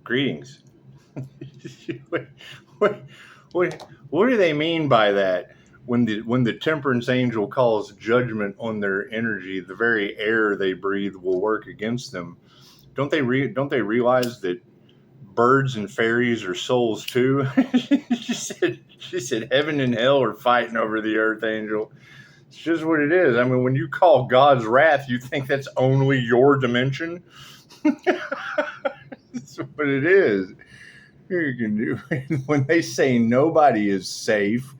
Greetings. what, what, what do they mean by that? When the temperance angel calls judgment on their energy, the very air they breathe will work against them. Don't they realize that birds and fairies are souls too? she said heaven and hell are fighting over the earth angel. It's just what it is. I mean, when you call God's wrath, you think that's only your dimension. That's what it is. You can do when they say nobody is safe.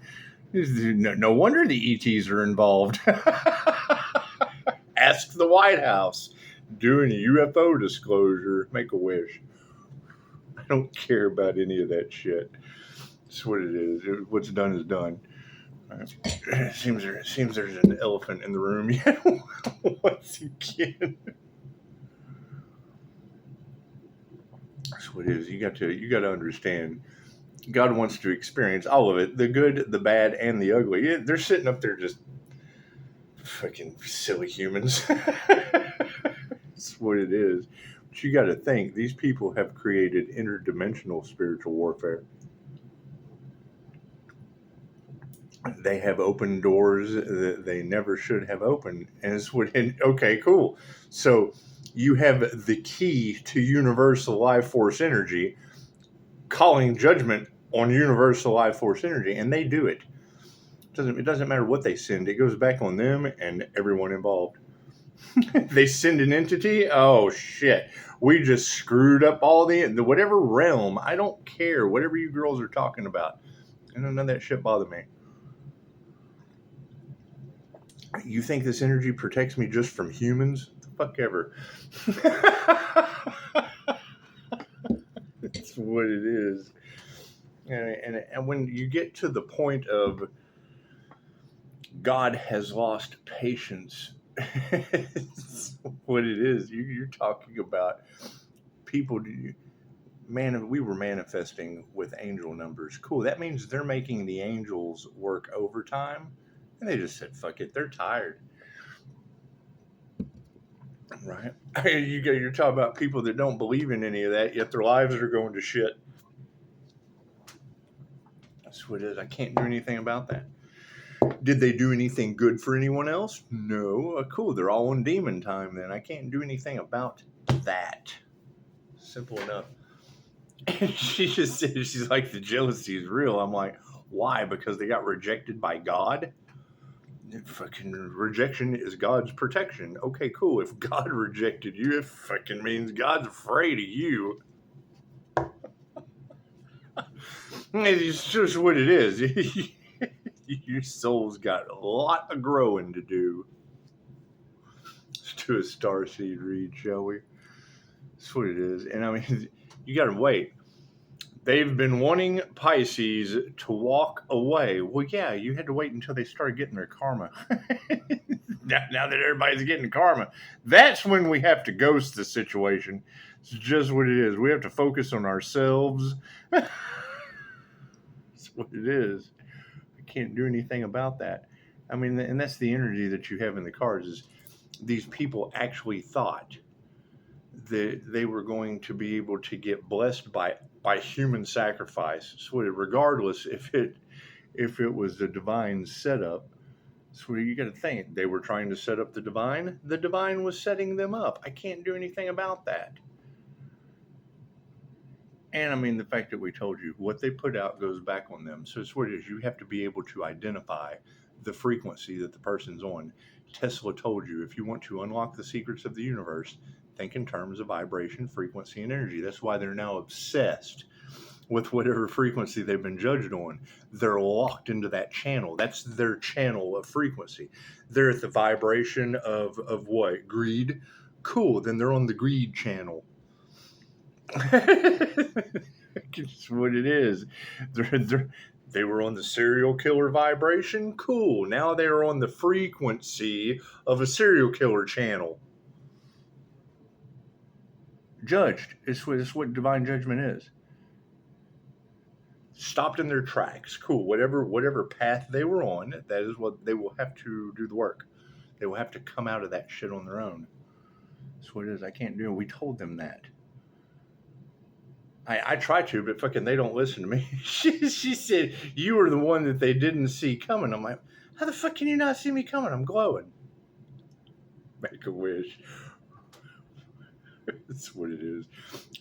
No wonder the ETs are involved. Ask the White House. Do a UFO disclosure. Make a wish. I don't care about any of that shit. That's what it is. What's done is done. It seems there's an elephant in the room. Once again. That's what it is. You got to understand. God wants to experience all of it, the good, the bad, and the ugly. Yeah, they're sitting up there just fucking silly humans. That's what it is. But you got to think, these people have created interdimensional spiritual warfare. They have opened doors that they never should have opened. And it's what, okay, cool. So you have the key to universal life force energy calling judgment on universal life force energy, and they do it. It doesn't matter what they send. It goes back on them and everyone involved. They send an entity. Oh shit! We just screwed up all the whatever realm. I don't care. Whatever you girls are talking about, none of that shit bother me. You think this energy protects me just from humans? The fuck ever. That's what it is. And when you get to the point of God has lost patience, it's what it is. You're talking about people. We were manifesting with angel numbers. Cool. That means they're making the angels work overtime, and they just said, "Fuck it." They're tired, right? You're talking about people that don't believe in any of that, yet their lives are going to shit. That's what it is. I can't do anything about that. Did they do anything good for anyone else? No. Cool. They're all on demon time then. I can't do anything about that. Simple enough. And she just said, she's like, the jealousy is real. I'm like, why? Because they got rejected by God? Fucking rejection is God's protection. Okay, cool. If God rejected you, it fucking means God's afraid of you. It's just what it is. Your soul's got a lot of growing to do. Let's do a starseed read, shall we? That's what it is. And I mean, you got to wait. They've been wanting Pisces to walk away. Well, yeah, you had to wait until they started getting their karma. Now that everybody's getting karma, that's when we have to ghost the situation. It's just what it is. We have to focus on ourselves. That's what it is. I can't do anything about that. I mean, and that's the energy that you have in the cards is these people actually thought that they were going to be able to get blessed by human sacrifice. So regardless if it was the divine setup, so you got to think they were trying to set up the divine. The divine was setting them up. I can't do anything about that. And I mean, the fact that we told you what they put out goes back on them. So it's what it is. You have to be able to identify the frequency that the person's on. Tesla told you if you want to unlock the secrets of the universe, think in terms of vibration, frequency, and energy. That's why they're now obsessed with whatever frequency they've been judged on. They're locked into that channel. That's their channel of frequency. They're at the vibration of what? Greed? Cool. Then they're on the greed channel. It's what it is. They were on the serial killer vibration. Cool. Now they are on the frequency of a serial killer channel. Judged. It's what divine judgment is. Stopped in their tracks. Cool. Whatever path they were on, that is what they will have to do the work. They will have to come out of that shit on their own. That's what it is. I can't do it. We told them that. I try to, but fucking they don't listen to me. She said, you were the one that they didn't see coming. I'm like, how the fuck can you not see me coming? I'm glowing. Make a wish. That's what it is.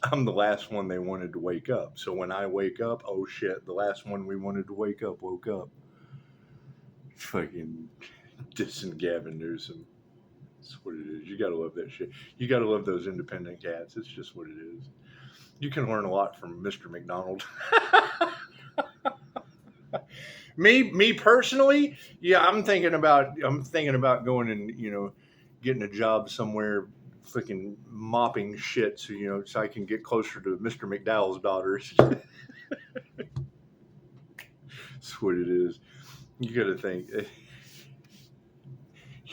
I'm the last one they wanted to wake up. So when I wake up, oh shit, the last one we wanted to wake up woke up. Fucking dissing Gavin Newsom. That's what it is. You gotta love that shit. You gotta love those independent cats. It's just what it is. You can learn a lot from Mr. McDonald. me personally, yeah, I'm thinking about going and getting a job somewhere, freaking mopping shit, so I can get closer to Mr. McDowell's daughters. That's what it is. You got to think.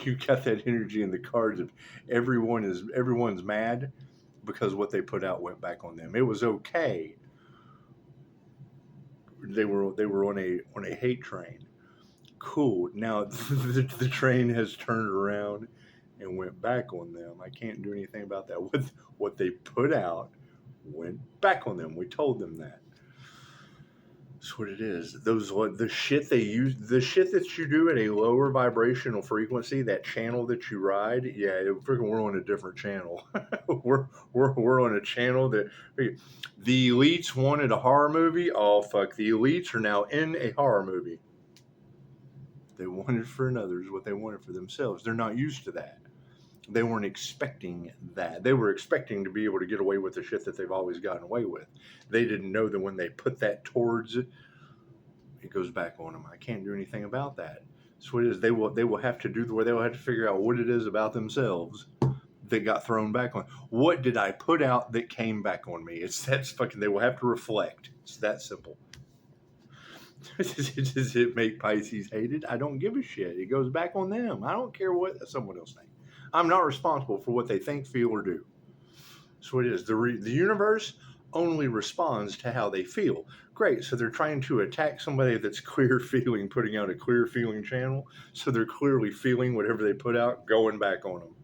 You got that energy in the cards of everyone's mad because what they put out went back on them. It was okay. They were on a hate train. Cool. Now the train has turned around and went back on them. I can't do anything about that. What they put out went back on them. We told them that. That's what it is. The shit they use, the shit that you do at a lower vibrational frequency, that channel that you ride, yeah, we're on a different channel. we're on a channel that the elites wanted a horror movie. Oh fuck, the elites are now in a horror movie. They wanted for others what they wanted for themselves. They're not used to that. They weren't expecting that. They were expecting to be able to get away with the shit that they've always gotten away with. They didn't know that when they put that towards it, it goes back on them. I can't do anything about that. So it is. They will have to do where they will have to figure out what it is about themselves that got thrown back on. What did I put out that came back on me? That's fucking. They will have to reflect. It's that simple. Does it make Pisces hated? I don't give a shit. It goes back on them. I don't care what someone else thinks. I'm not responsible for what they think, feel, or do. That's what it is. The universe only responds to how they feel. Great. So they're trying to attack somebody that's clear feeling, putting out a clear feeling channel. So they're clearly feeling whatever they put out, going back on them.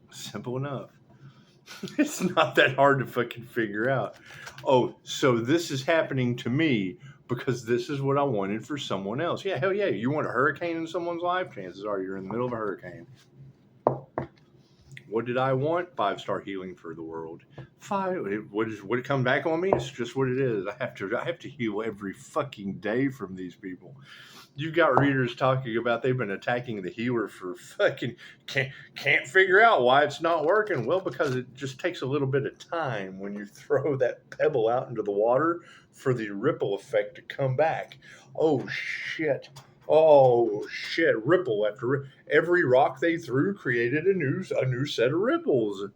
Simple enough. It's not that hard to fucking figure out. Oh, so this is happening to me because this is what I wanted for someone else. Yeah, hell yeah. You want a hurricane in someone's life? Chances are you're in the middle of a hurricane. What did I want? 5-star healing for the world. Would it come back on me? It's just what it is. I have to heal every fucking day from these people. You've got readers talking about they've been attacking the healer for fucking can't figure out why it's not working. Well, because it just takes a little bit of time when you throw that pebble out into the water for the ripple effect to come back. Oh shit. Oh shit! Ripple after every rock they threw created a new set of ripples.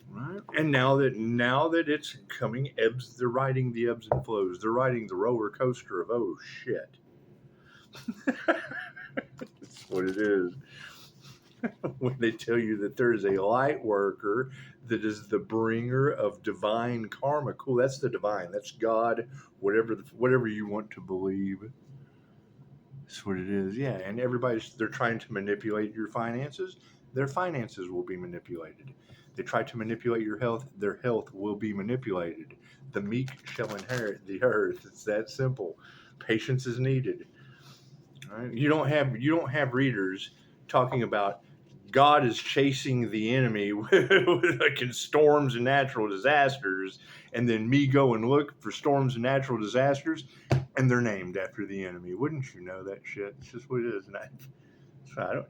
Right, and now that it's coming ebbs, they're riding the ebbs and flows. They're riding the roller coaster of oh shit. That's what it is. When they tell you that there's a light worker that is the bringer of divine karma, cool. That's the divine. That's God. Whatever you want to believe. That's what it is, yeah. And they're trying to manipulate your finances. Their finances will be manipulated. They try to manipulate your health. Their health will be manipulated. The meek shall inherit the earth. It's that simple. Patience is needed. Right? You don't have readers talking about God is chasing the enemy with like in storms and natural disasters, and then me go and look for storms and natural disasters, and they're named after the enemy. Wouldn't you know that shit? It's just what it is. And I don't.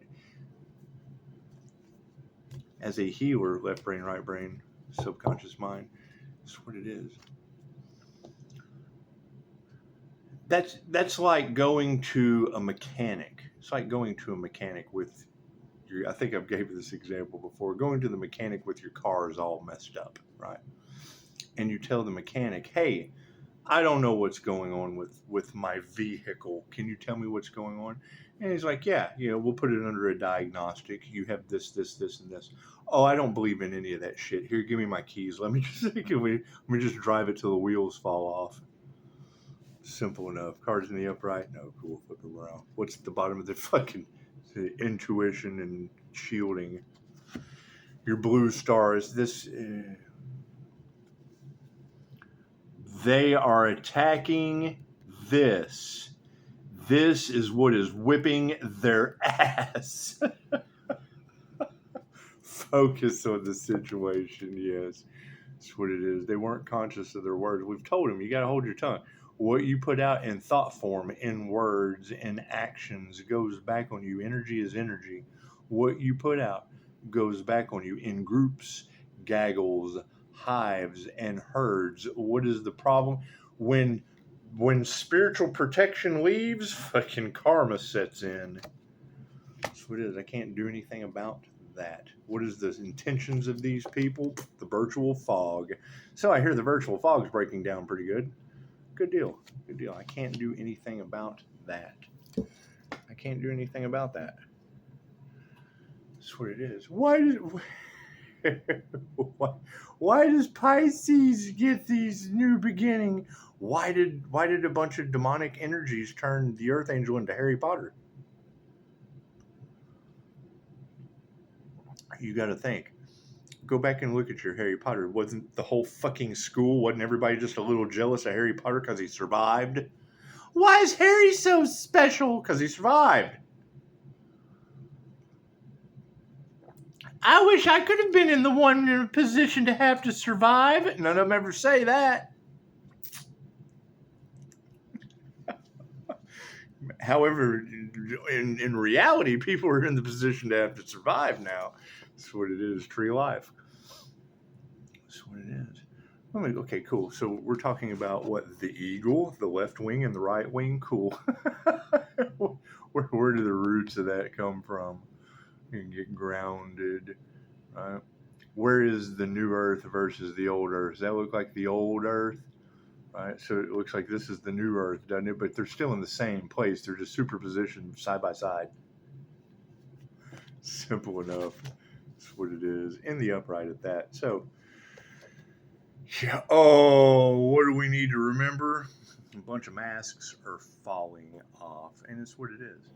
As a healer, left brain, right brain, subconscious mind, that's what it is. That's like going to a mechanic. It's like going to a mechanic with I think I've gave this example before. Going to the mechanic with your car is all messed up, right? And you tell the mechanic, hey, I don't know what's going on with my vehicle. Can you tell me what's going on? And he's like, yeah, we'll put it under a diagnostic. You have this, and this. Oh, I don't believe in any of that shit. Here, give me my keys. Let me just drive it till the wheels fall off. Simple enough. Cards in the upright. No, cool. Flip them around. What's at the bottom of the fucking intuition and shielding? Your blue stars. This. They are attacking this. This is what is whipping their ass. Focus on the situation, yes. That's what it is. They weren't conscious of their words. We've told them, you got to hold your tongue. What you put out in thought form, in words, in actions, goes back on you. Energy is energy. What you put out goes back on you in groups, gaggles, hives, and herds. What is the problem? When spiritual protection leaves, fucking karma sets in. That's what it is. I can't do anything about that. What is the intentions of these people? The virtual fog. So I hear the virtual fog's breaking down pretty good. Good deal. Good deal. I can't do anything about that. I can't do anything about that. That's what it is. Why does Pisces get these new beginning? Why did a bunch of demonic energies turn the Archangel into Harry Potter? You got to think. Go back and look at your Harry Potter. Wasn't the whole fucking school, wasn't everybody just a little jealous of Harry Potter because he survived? Why is Harry so special? Because he survived. I wish I could have been in a position to have to survive. None of them ever say that. However, in reality, people are in the position to have to survive now. That's what it is. Tree life. That's what it is. Okay, cool. So we're talking about what? The eagle, the left wing, and the right wing? Cool. Where do the roots of that come from? You can get grounded, right? Where is the new earth versus the old earth? Does that look like the old earth? Right, so it looks like this is the new earth, doesn't it? But they're still in the same place. They're just superpositioned side by side. Simple enough. That's what it is. In the upright at that. So, yeah. Oh, what do we need to remember? A bunch of masks are falling off, and it's what it is.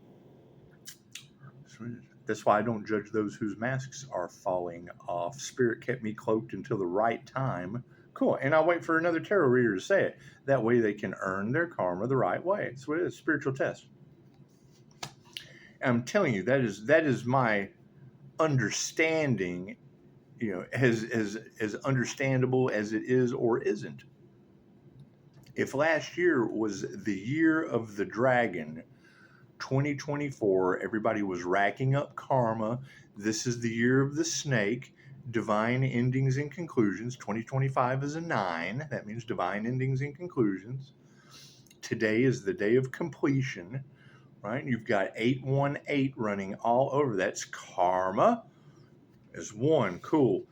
That's why I don't judge those whose masks are falling off. Spirit kept me cloaked until the right time. Cool. And I'll wait for another tarot reader to say it. That way they can earn their karma the right way. It's what it is, spiritual test. I'm telling you, that is my understanding, as understandable as it is or isn't. If last year was the year of the dragon, 2024, everybody was racking up karma. This is the year of the snake. Divine endings and conclusions. 2025 is a 9. That means divine endings and conclusions. Today is the day of completion, right? You've got 818 running all over. That's karma is 1. Cool.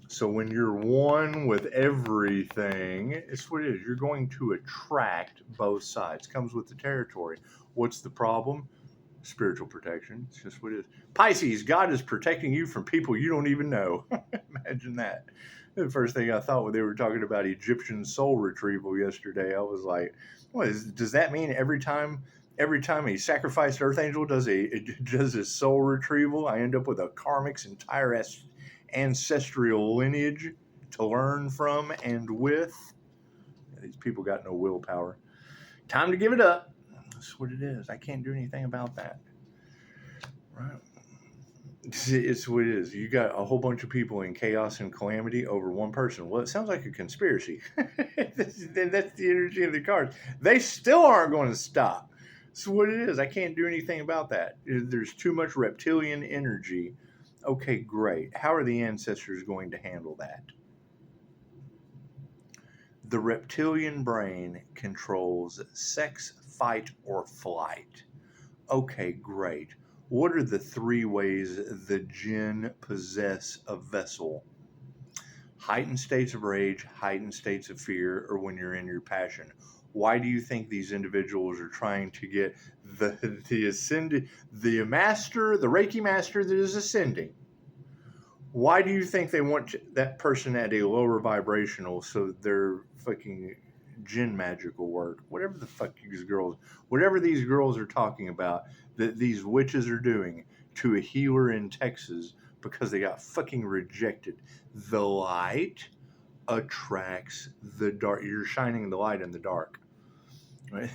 So when you're one with everything, it's what it is. You're going to attract both sides. Comes with the territory. What's the problem? Spiritual protection. It's just what it is. Pisces, God is protecting you from people you don't even know. Imagine that. The first thing I thought when they were talking about Egyptian soul retrieval yesterday, I was like, does that mean every time a sacrificed earth angel does his soul retrieval, I end up with a karmic's entire ancestral lineage to learn from and with? These people got no willpower. Time to give it up. That's what it is. I can't do anything about that. Right. It's what it is. You got a whole bunch of people in chaos and calamity over one person. Well, it sounds like a conspiracy. That's the energy of the cards. They still aren't going to stop. That's what it is. I can't do anything about that. There's too much reptilian energy. Okay, great. How are the ancestors going to handle that? The reptilian brain controls sex, fight, or flight. Okay, great. What are the 3 ways the jinn possess a vessel? Heightened states of rage, heightened states of fear, or when you're in your passion. Why do you think these individuals are trying to get the ascended, the master, the Reiki master that is ascending? Why do you think they want that person at a lower vibrational so their fucking jinn magic will work? Whatever these girls are talking about that these witches are doing to a healer in Texas because they got fucking rejected. The light attracts the dark. You're shining the light in the dark. Right?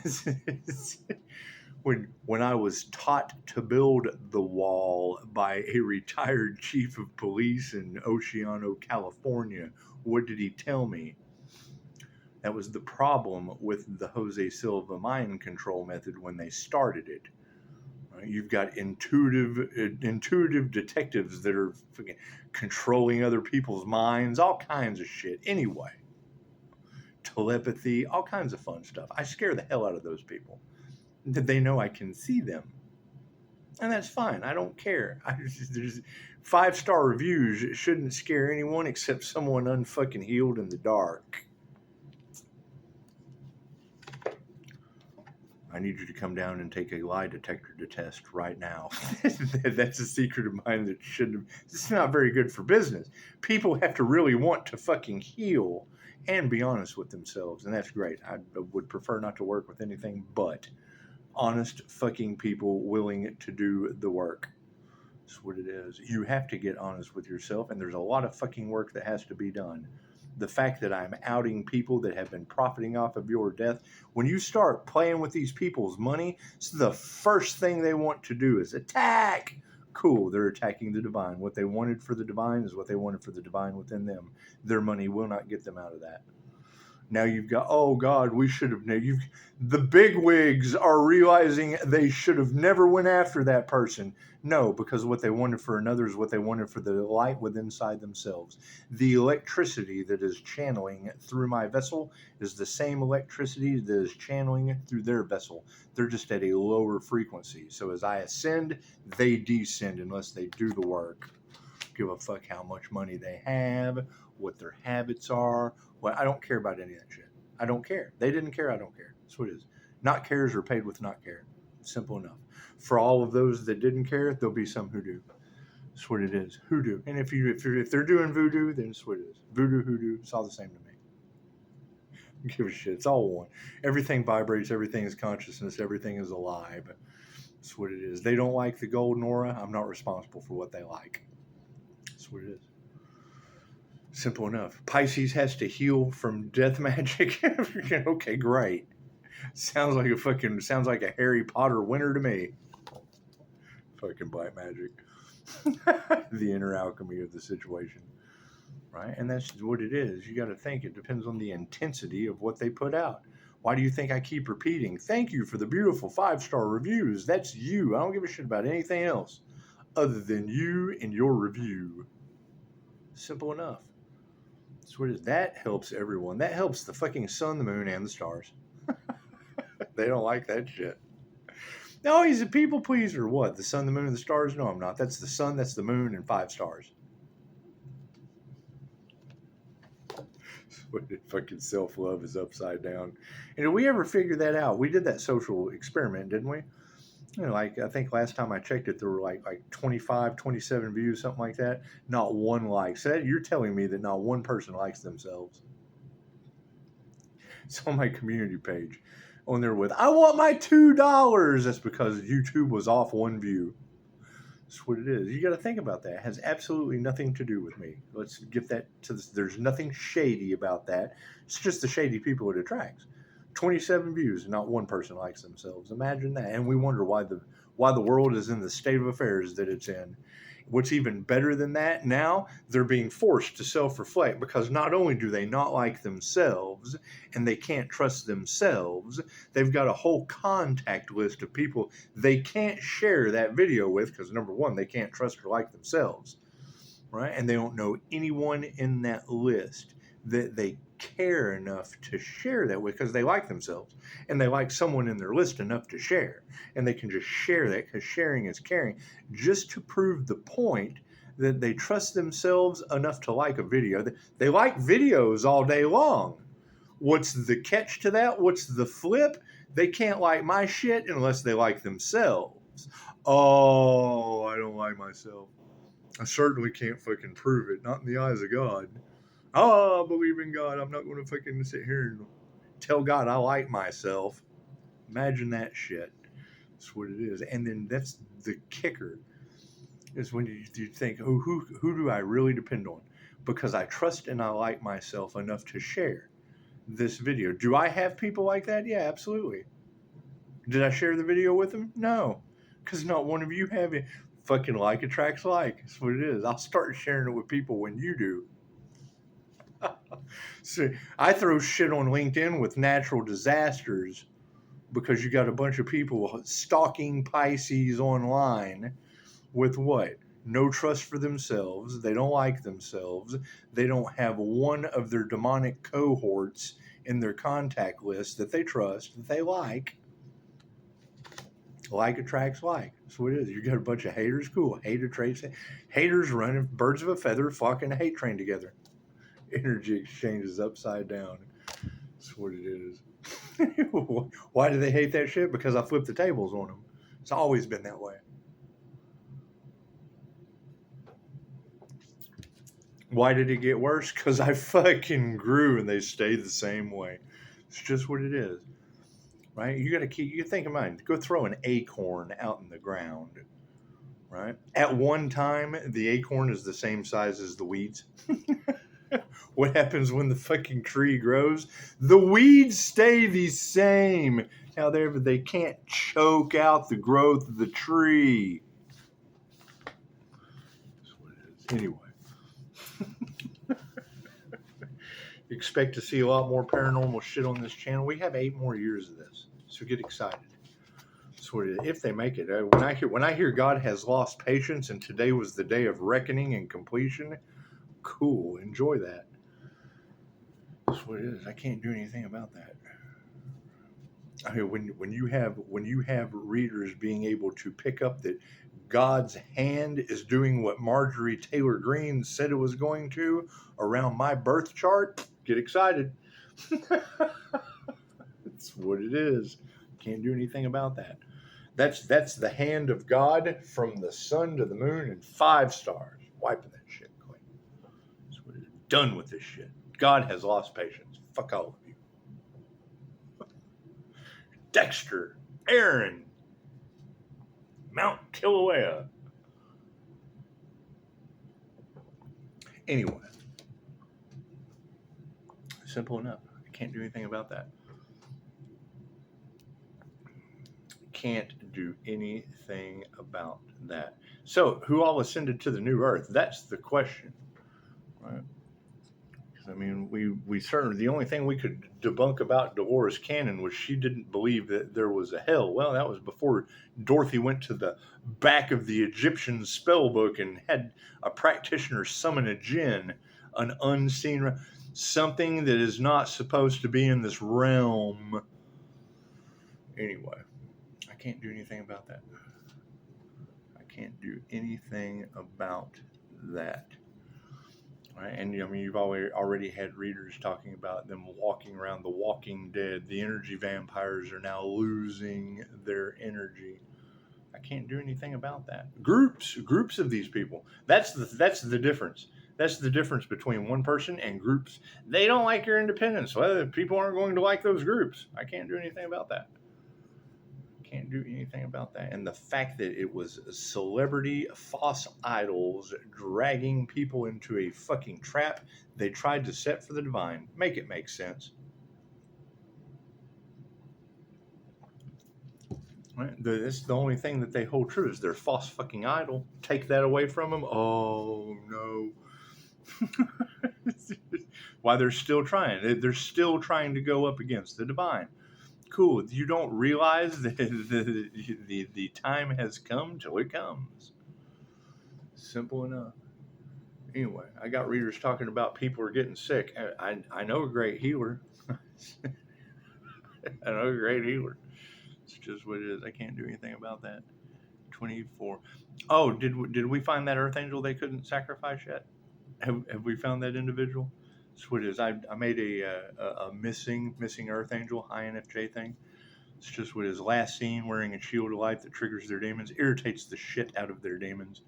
When I was taught to build the wall by a retired chief of police in Oceano, California, what did he tell me? That was the problem with the Jose Silva mind control method when they started it. You've got intuitive detectives that are controlling other people's minds, all kinds of shit. Anyway, telepathy, all kinds of fun stuff. I scare the hell out of those people. They know I can see them, and that's fine. I don't care. There's 5-star reviews. It shouldn't scare anyone except someone unfucking healed in the dark. I need you to come down and take a lie detector test right now. That's a secret of mine that shouldn't have. It's not very good for business. People have to really want to fucking heal and be honest with themselves, and that's great. I would prefer not to work with anything but honest fucking people willing to do the work. That's what it is. You have to get honest with yourself, and there's a lot of fucking work that has to be done. The fact that I'm outing people that have been profiting off of your death, when you start playing with these people's money, it's the first thing they want to do is attack. Cool, they're attacking the divine. What they wanted for the divine is what they wanted for the divine within them. Their money will not get them out of that. Now you've got, oh God, we should have. The bigwigs are realizing they should have never went after that person. No, because what they wanted for another is what they wanted for the light within inside themselves. The electricity that is channeling through my vessel is the same electricity that is channeling through their vessel. They're just at a lower frequency. So as I ascend, they descend unless they do the work. Give a fuck how much money they have, what their habits are. Well, I don't care about any of that shit. I don't care. They didn't care. I don't care. That's what it is. Not cares are paid with not care. Simple enough. For all of those that didn't care, there'll be some who do. That's what it is. Hoodoo. And if they're doing voodoo, then it's what it is. Voodoo, hoodoo, it's all the same to me. Give a shit. It's all one. Everything vibrates. Everything is consciousness. Everything is alive. That's what it is. They don't like the golden aura. I'm not responsible for what they like. That's what it is. Simple enough. Pisces has to heal from death magic. Okay, great. Sounds like a Harry Potter winner to me. Fucking black magic. The inner alchemy of the situation. Right? And that's what it is. You got to think it depends on the intensity of what they put out. Why do you think I keep repeating, thank you for the beautiful 5-star reviews? That's you. I don't give a shit about anything else other than you and your review. Simple enough. That's what it is. That helps everyone. That helps the fucking sun, the moon, and the stars. They don't like that shit. No, he's a people pleaser. What? The sun, the moon, and the stars? No, I'm not. That's the sun, that's the moon, and 5 stars. Fucking self-love is upside down. And did we ever figure that out? We did that social experiment, didn't we? You know, like I think last time I checked it, there were like 25, 27 views, something like that. Not one like. So you're telling me that not one person likes themselves. It's on my community page. On there with, I want my $2. That's because YouTube was off 1 view. That's what it is. You got to think about that. It has absolutely nothing to do with me. Let's get that to this. There's nothing shady about that. It's just the shady people it attracts. 27 views, and not one person likes themselves. Imagine that. And we wonder why the world is in the state of affairs that it's in. What's even better than that, now they're being forced to self-reflect because not only do they not like themselves and they can't trust themselves, they've got a whole contact list of people they can't share that video with because, number one, they can't trust or like themselves, right? And they don't know anyone in that list that they care enough to share that with because they like themselves and they like someone in their list enough to share, and they can just share that because sharing is caring, just to prove the point that they trust themselves enough to like a video. They like videos all day long. What's the catch to that? What's the flip? They can't like my shit unless they like themselves. Oh, I don't like myself. I certainly can't fucking prove it, not in the eyes of God. Oh, I believe in God. I'm not going to fucking sit here and tell God I like myself. Imagine that shit. That's what it is. And then that's the kicker, is when you think, oh, who do I really depend on? because I trust and I like myself enough to share this video. Do I have people like that? Yeah, absolutely. Did I share the video with them? No, because not one of you have it. Fucking like attracts like. That's what it is. I'll start sharing it with people when you do. So I throw shit on LinkedIn with natural disasters because you got a bunch of people stalking Pisces online with what? No trust for themselves. They don't like themselves. They don't have one of their demonic cohorts in their contact list that they trust, that they like. Like attracts like. That's what it is. You got a bunch of haters. Cool. Hater traits. Haters running birds of a feather, fucking a hate train together. Energy exchange is upside down. That's what it is. Why do they hate that shit? Because I flipped the tables on them. It's always been that way. Why did it get worse? Because I fucking grew and they stayed the same way. It's just what it is. Right? You gotta keep, you think in mind, go throw an acorn out in the ground. Right? At one time, the acorn is the same size as the weeds. What happens when the fucking tree grows? The weeds stay the same. However, they can't choke out the growth of the tree. That's what it is. Anyway. Expect to see a lot more paranormal shit on this channel. We have 8 more years of this, so get excited. That's what it is. If they make it. When I hear God has lost patience and today was the day of reckoning and completion, cool. Enjoy that. That's what it is. I can't do anything about that. I mean, when you have readers being able to pick up that God's hand is doing what Marjorie Taylor Greene said it was going to around my birth chart, get excited. That's what it is. Can't do anything about that. That's the hand of God from the sun to the moon in 5 stars, wiping that shit clean. That's what it is. Done with this shit. God has lost patience. Fuck all of you. Dexter, Aaron, Mount Kilauea. Anyway, simple enough. I can't do anything about that. Can't do anything about that. So, who all ascended to the new earth? That's the question, right? I mean, we certainly, the only thing we could debunk about Dolores Cannon was she didn't believe that there was a hell. Well, that was before Dorothy went to the back of the Egyptian spell book and had a practitioner summon a jinn, an unseen, something that is not supposed to be in this realm. Anyway, I can't do anything about that. I can't do anything about that. Right? And I mean, you've already had readers talking about them walking around the Walking Dead. The energy vampires are now losing their energy. I can't do anything about that. Groups of these people. That's the difference. That's the difference between one person and groups. They don't like your independence. Well, people aren't going to like those groups. I can't do anything about that. Can't do anything about that. And the fact that it was celebrity false idols dragging people into a fucking trap they tried to set for the divine. Make it make sense. Right? That's the only thing that they hold true is their false fucking idol. Take that away from them. Oh no. Why they're still trying. They're still trying to go up against the divine. Cool. You don't realize that the time has come till it comes. Simple enough. Anyway, I got readers talking about people are getting sick. I know a great healer. I know a great healer. It's just what it is. I can't do anything about that. 24. Oh, did we find that Earth Angel they couldn't sacrifice yet? Have we found that individual? That's what it is. I made a missing Earth Angel INFJ thing. It's just what is last seen wearing a shield of light that triggers their demons, irritates the shit out of their demons.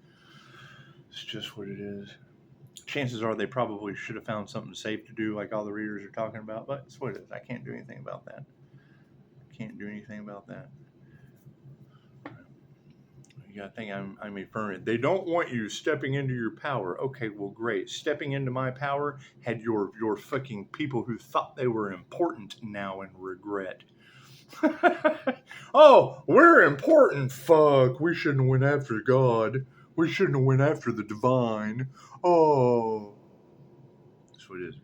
It's just what it is. Chances are they probably should have found something safe to do, like all the readers are talking about, but it's what it is. I can't do anything about that. Can't do anything about that. Yeah, I think I'm affirming. They don't want you stepping into your power. Okay, well, great. Stepping into my power had your fucking people who thought they were important now in regret. Oh, we're important. Fuck, we shouldn't have went after God. We shouldn't have went after the divine. Oh, that's what it is.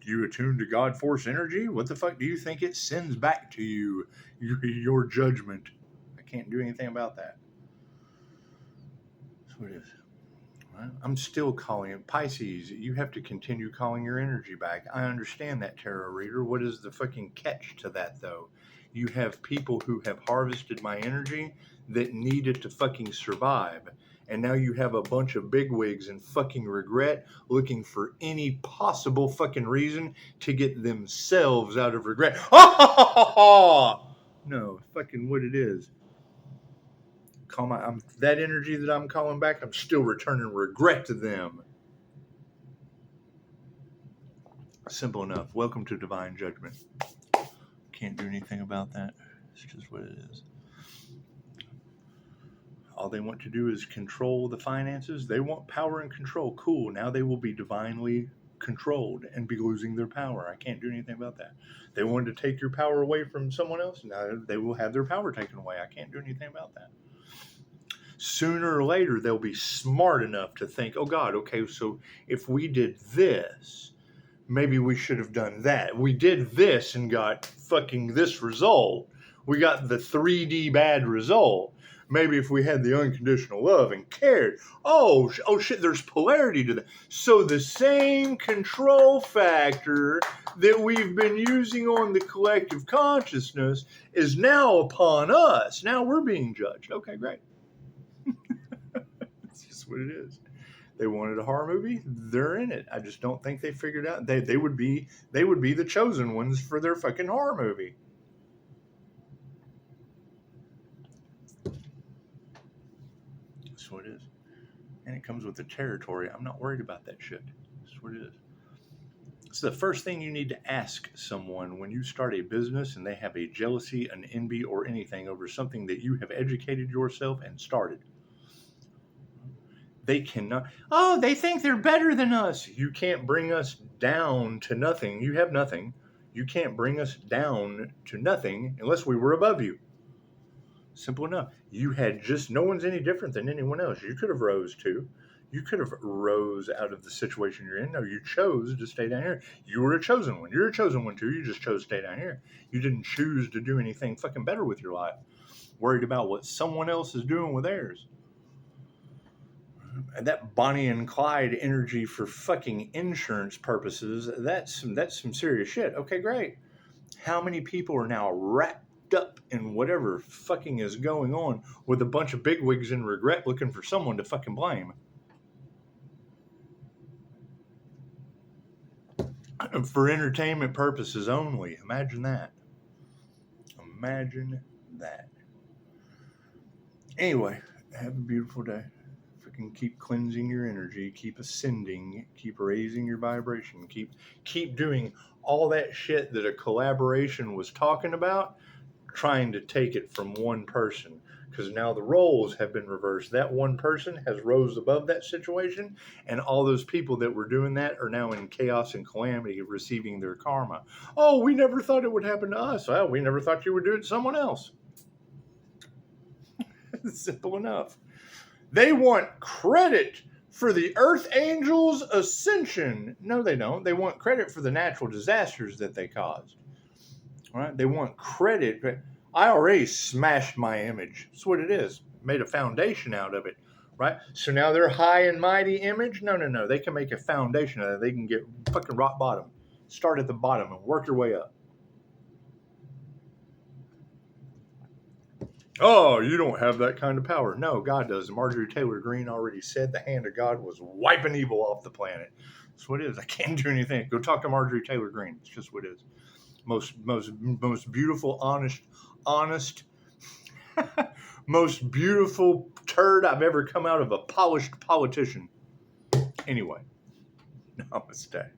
You attune to God force energy. What the fuck do you think it sends back to you? Your judgment. I can't do anything about that. That's what it is. Right? I'm still calling it Pisces. You have to continue calling your energy back. I understand that, tarot reader. What is the fucking catch to that, though? You have people who have harvested my energy that need it to fucking survive. And now you have a bunch of bigwigs and fucking regret looking for any possible fucking reason to get themselves out of regret. No, fucking what it is. That energy that I'm calling back, I'm still returning regret to them. Simple enough. Welcome to divine judgment. Can't do anything about that. It's just what it is. All they want to do is control the finances. They want power and control. Cool. Now they will be divinely controlled and be losing their power. I can't do anything about that. They wanted to take your power away from someone else. Now they will have their power taken away. I can't do anything about that. Sooner or later, they'll be smart enough to think, oh God, okay, so if we did this, maybe we should have done that. We did this and got fucking this result. We got the 3D bad result. Maybe if we had the unconditional love and cared. Oh shit, there's polarity to that. So the same control factor that we've been using on the collective consciousness is now upon us. Now we're being judged. Okay, great. That's just what it is. They wanted a horror movie. They're in it. I just don't think they figured out they would be the chosen ones for their fucking horror movie. That's what it is. And it comes with the territory. I'm not worried about that shit. That's what it is. It's the first thing you need to ask someone when you start a business and they have a jealousy, an envy, or anything over something that you have educated yourself and started. They cannot. Oh, they think they're better than us. You can't bring us down to nothing. You have nothing. You can't bring us down to nothing unless we were above you. Simple enough. You had just, no one's any different than anyone else. You could have rose too. You could have rose out of the situation you're in. No, you chose to stay down here. You were a chosen one. You're a chosen one too. You just chose to stay down here. You didn't choose to do anything fucking better with your life. Worried about what someone else is doing with theirs. And that Bonnie and Clyde energy for fucking insurance purposes, that's some serious shit. Okay, great. How many people are now wrapped up in whatever fucking is going on with a bunch of bigwigs in regret looking for someone to fucking blame? For entertainment purposes only. Imagine that. Imagine that. Anyway, have a beautiful day. Keep cleansing your energy, keep ascending, keep raising your vibration, keep doing all that shit that a collaboration was talking about, trying to take it from one person, because now the roles have been reversed. That one person has rose above that situation, and all those people that were doing that are now in chaos and calamity, receiving their karma. Oh, we never thought it would happen to us. Well, we never thought you would do it to someone else. Simple enough. They want credit for the Earth Angels' ascension. No, they don't. They want credit for the natural disasters that they caused. All right? They want credit. I already smashed my image. That's what it is. Made a foundation out of it. Right? So now their high and mighty image? No. They can make a foundation out of it. They can get fucking rock bottom. Start at the bottom and work your way up. Oh, you don't have that kind of power. No, God does. Marjorie Taylor Greene already said the hand of God was wiping evil off the planet. That's what it is. I can't do anything. Go talk to Marjorie Taylor Greene. It's just what it is. Most beautiful, honest, most beautiful turd I've ever come out of a polished politician. Anyway, namaste.